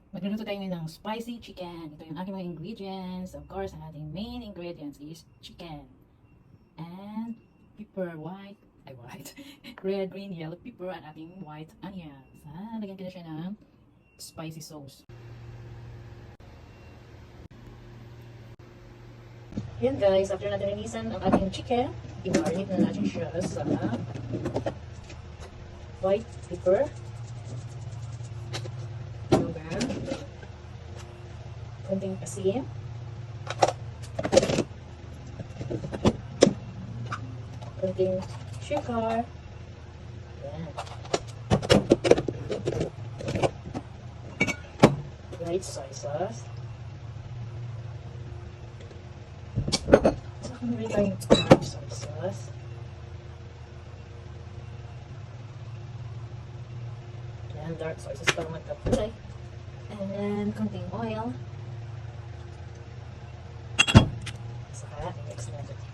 Magluluto tayo ngayon ng spicy chicken. Ito yung aking mga ingredients. Of course, ang ating main ingredients is chicken. And pepper, white, red, green, yellow pepper, at ating white onions. Lagyan ko na siya ng spicy sauce. Yan guys, after natin linisan ang ating chicken, i-marinate na natin siya sa white pepper, sugar, konting asin, konting sugar, yan, white soy sauce, saka meron tayong dark soy sauce, yan, dark soy sauce para magkakulay, and then konting oil, saka i-mix natin.